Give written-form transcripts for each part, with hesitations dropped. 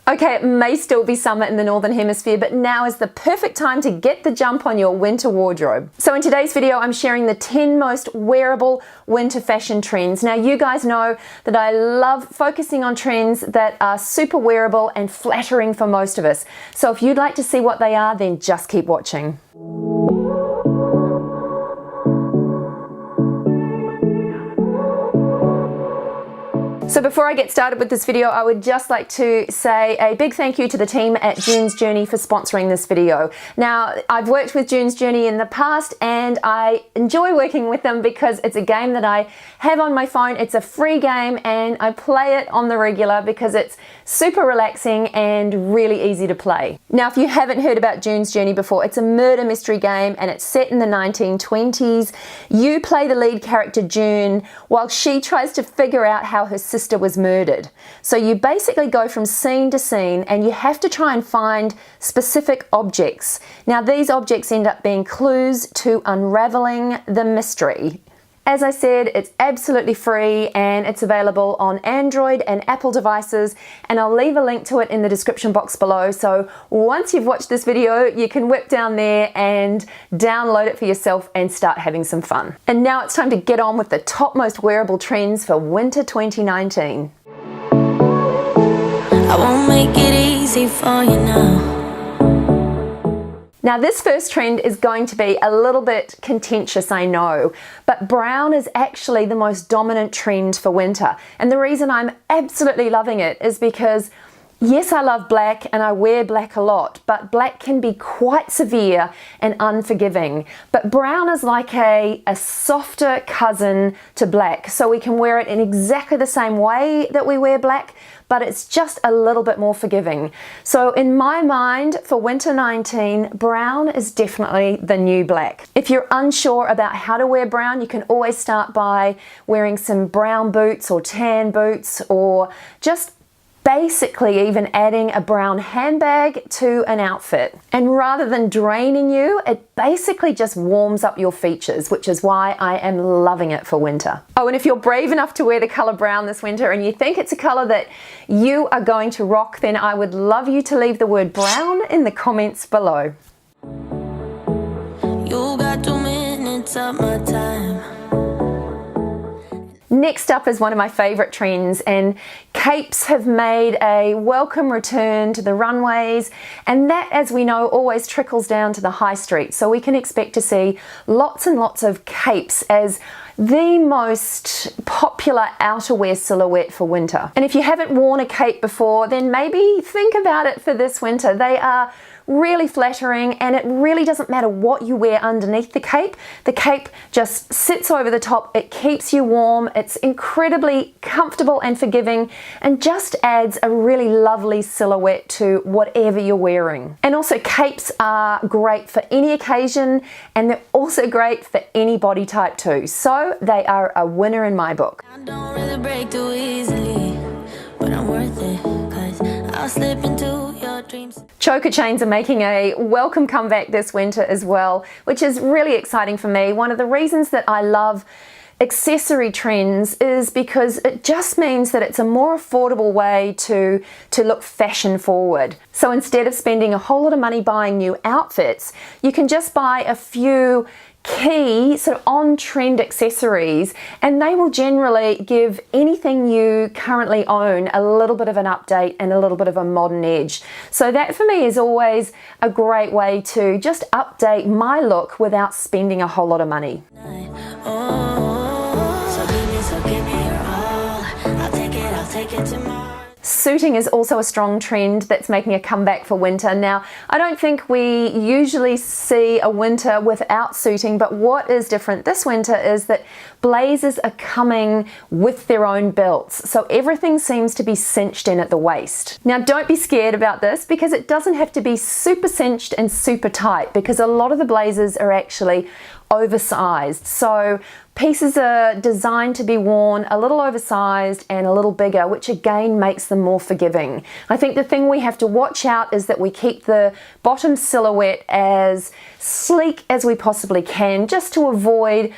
Okay, it may still be summer in the Northern Hemisphere, but now is the perfect time to get the jump on your winter wardrobe. So in today's video, I'm sharing the 10 most wearable winter fashion trends. Now, you guys know that I love focusing on trends that are super wearable and flattering for most of us. So if you'd like to see what they are, then just keep watching. So before I get started with this video, I would just like to say a big thank you to the team at June's Journey for sponsoring this video. Now, I've worked with June's Journey in the past and I enjoy working with them because it's a game that I have on my phone. It's a free game and I play it on the regular because it's super relaxing and really easy to play. Now, if you haven't heard about June's Journey before, it's a murder mystery game and it's set in the 1920s. You play the lead character June while she tries to figure out how her sister was murdered. So you basically go from scene to scene and you have to try and find specific objects. Now, these objects end up being clues to unraveling the mystery. As I said, it's absolutely free and it's available on Android and Apple devices, and I'll leave a link to it in the description box below. So once you've watched this video, you can whip down there and download it for yourself and start having some fun. And now it's time to get on with the top most wearable trends for winter 2019. I won't make it easy for you now. Now, this first trend is going to be a little bit contentious, I know, but brown is actually the most dominant trend for winter. And the reason I'm absolutely loving it is because, yes, I love black and I wear black a lot, but black can be quite severe and unforgiving. But brown is like a softer cousin to black, so we can wear it in exactly the same way that we wear black, but it's just a little bit more forgiving. So in my mind, for winter 19, brown is definitely the new black. If you're unsure about how to wear brown, you can always start by wearing some brown boots or tan boots, or just basically even adding a brown handbag to an outfit. And rather than draining you, it basically just warms up your features, which is why I am loving it for winter. Oh, and if you're brave enough to wear the color brown this winter and you think it's a color that you are going to rock, then I would love you to leave the word brown in the comments below. You got 2 minutes of my time. Next up is one of my favorite trends, and capes have made a welcome return to the runways, and that, as we know, always trickles down to the high street. So we can expect to see lots and lots of capes as the most popular outerwear silhouette for winter. And if you haven't worn a cape before, then maybe think about it for this winter. They are really flattering, and it really doesn't matter what you wear underneath the cape. The cape just sits over the top, it keeps you warm, it's incredibly comfortable and forgiving, and just adds a really lovely silhouette to whatever you're wearing. And also, capes are great for any occasion, and they're also great for any body type too. So they are a winner in my book. I don't really break too easily, but I'm worth it, 'cause I'll slip into your dreams. Choker chains are making a welcome comeback this winter as well, which is really exciting for me. One of the reasons that I love accessory trends is because it just means that it's a more affordable way to look fashion forward. So instead of spending a whole lot of money buying new outfits, you can just buy a few key sort of on-trend accessories, and they will generally give anything you currently own a little bit of an update and a little bit of a modern edge. So that for me is always a great way to just update my look without spending a whole lot of money. Suiting is also a strong trend that's making a comeback for winter. Now, I don't think we usually see a winter without suiting, but what is different this winter is that blazers are coming with their own belts. So everything seems to be cinched in at the waist. Now, don't be scared about this, because it doesn't have to be super cinched and super tight, because a lot of the blazers are actually oversized. So pieces are designed to be worn a little oversized and a little bigger, which again makes them more forgiving. I think the thing we have to watch out is that we keep the bottom silhouette as sleek as we possibly can, just to avoid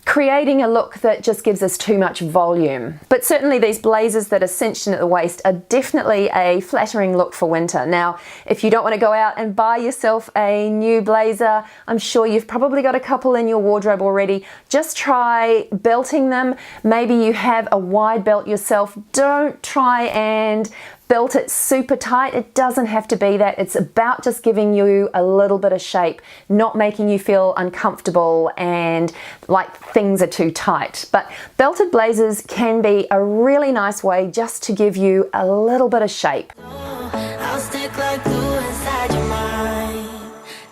creating a look that just gives us too much volume. But certainly these blazers that are cinched in at the waist are definitely a flattering look for winter. Now, if you don't want to go out and buy yourself a new blazer, I'm sure you've probably got a couple in your wardrobe already. Just try belting them. Maybe you have a wide belt yourself. Don't try and belt it super tight. It doesn't have to be that. It's about just giving you a little bit of shape, not making you feel uncomfortable and like things are too tight. But belted blazers can be a really nice way just to give you a little bit of shape. I'll stick like glue inside your mind.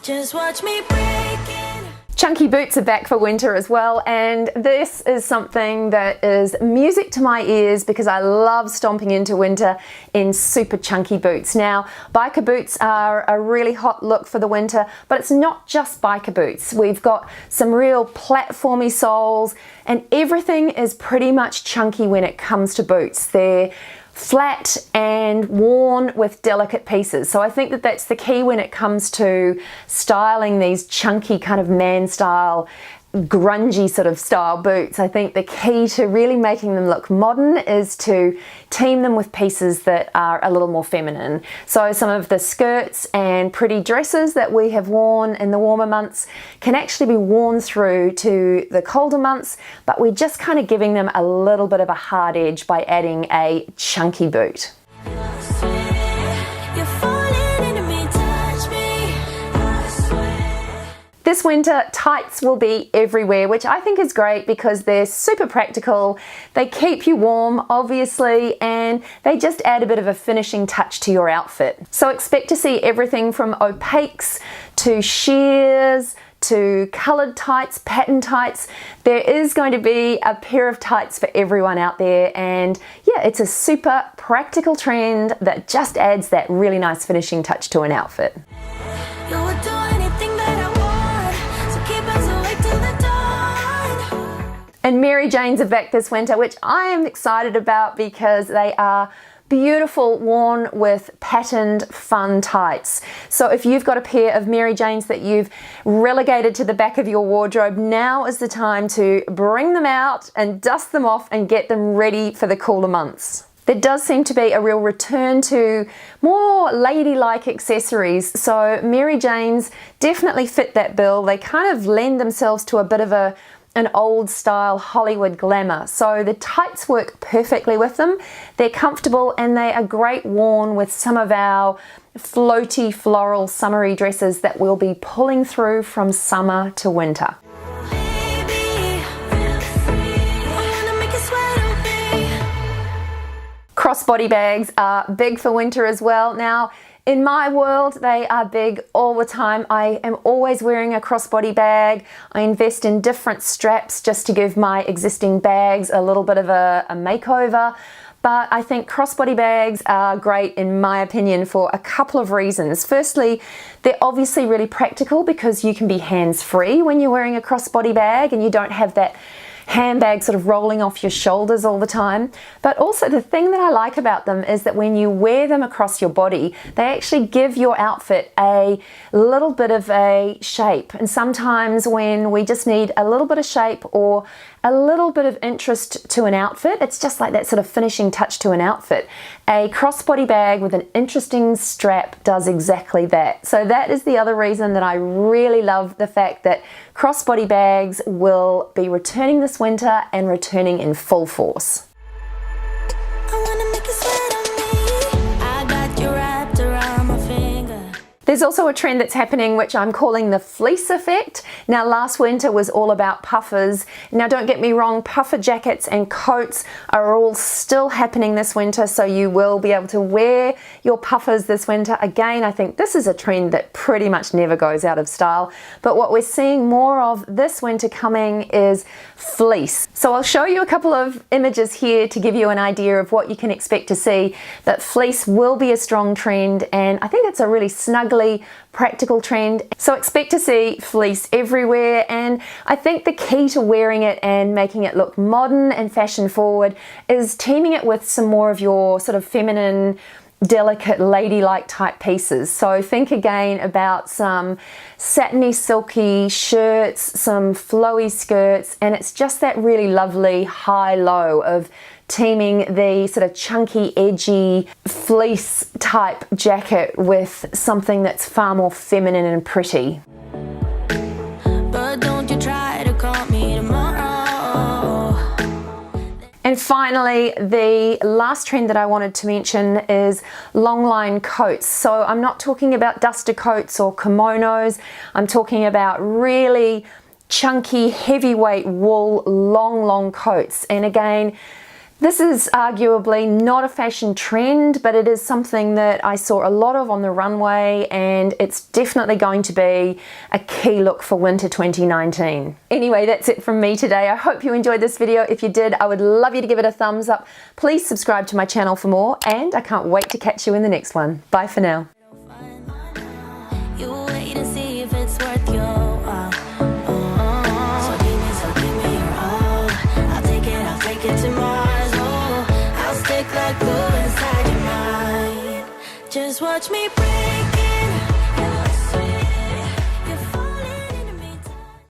Just watch me break it. Chunky boots are back for winter as well, and this is something that is music to my ears because I love stomping into winter in super chunky boots. Now, biker boots are a really hot look for the winter, but it's not just biker boots. We've got some real platformy soles, and everything is pretty much chunky when it comes to boots. They're flat and worn with delicate pieces. So I think that that's the key when it comes to styling these chunky kind of man style, grungy sort of style boots. I think the key to really making them look modern is to team them with pieces that are a little more feminine. So some of the skirts and pretty dresses that we have worn in the warmer months can actually be worn through to the colder months, but we're just kind of giving them a little bit of a hard edge by adding a chunky boot. This winter, tights will be everywhere, which I think is great because they're super practical. They keep you warm, obviously, and they just add a bit of a finishing touch to your outfit. So expect to see everything from opaques to sheers to coloured tights, pattern tights. There is going to be a pair of tights for everyone out there, and yeah, it's a super practical trend that just adds that really nice finishing touch to an outfit. And Mary Janes are back this winter, which I am excited about because they are beautiful, worn with patterned, fun tights. So if you've got a pair of Mary Janes that you've relegated to the back of your wardrobe, now is the time to bring them out and dust them off and get them ready for the cooler months. There does seem to be a real return to more ladylike accessories, so Mary Janes definitely fit that bill. They kind of lend themselves to a bit of an old style Hollywood glamour. So the tights work perfectly with them. They're comfortable and they are great worn with some of our floaty floral summery dresses that we'll be pulling through from summer to winter. Crossbody bags are big for winter as well. Now, in my world, they are big all the time. I am always wearing a crossbody bag. I invest in different straps just to give my existing bags a little bit of a makeover. But I think crossbody bags are great, in my opinion, for a couple of reasons. Firstly, they're obviously really practical because you can be hands-free when you're wearing a crossbody bag and you don't have that handbag sort of rolling off your shoulders all the time. But also the thing that I like about them is that when you wear them across your body, they actually give your outfit a little bit of a shape. And sometimes when we just need a little bit of shape or a little bit of interest to an outfit, it's just like that sort of finishing touch to an outfit. A crossbody bag with an interesting strap does exactly that. So that is the other reason that I really love the fact that crossbody bags will be returning this winter and returning in full force. There's also a trend that's happening which I'm calling the fleece effect. Now, last winter was all about puffers. Now, don't get me wrong, puffer jackets and coats are all still happening this winter, so you will be able to wear your puffers this winter. Again, I think this is a trend that pretty much never goes out of style, but what we're seeing more of this winter coming is fleece. So I'll show you a couple of images here to give you an idea of what you can expect to see, but fleece will be a strong trend, and I think it's a really snug, practical trend. So expect to see fleece everywhere, and I think the key to wearing it and making it look modern and fashion forward is teaming it with some more of your sort of feminine delicate ladylike type pieces. So think again about some satiny silky shirts, some flowy skirts, and it's just that really lovely high-low of teaming the sort of chunky, edgy fleece type jacket with something that's far more feminine and pretty. But don't you try to call me tomorrow. And finally, the last trend that I wanted to mention is long line coats. So I'm not talking about duster coats or kimonos. I'm talking about really chunky, heavyweight wool, long coats. And again, this is arguably not a fashion trend, but it is something that I saw a lot of on the runway, and it's definitely going to be a key look for winter 2019. Anyway, that's it from me today. I hope you enjoyed this video. If you did, I would love you to give it a thumbs up. Please subscribe to my channel for more, and I can't wait to catch you in the next one. Bye for now. You wait and see if it's worth your while. So give me your all. I'll take it to Mars. Oh, I'll stick like glue inside your mind. Just watch me break.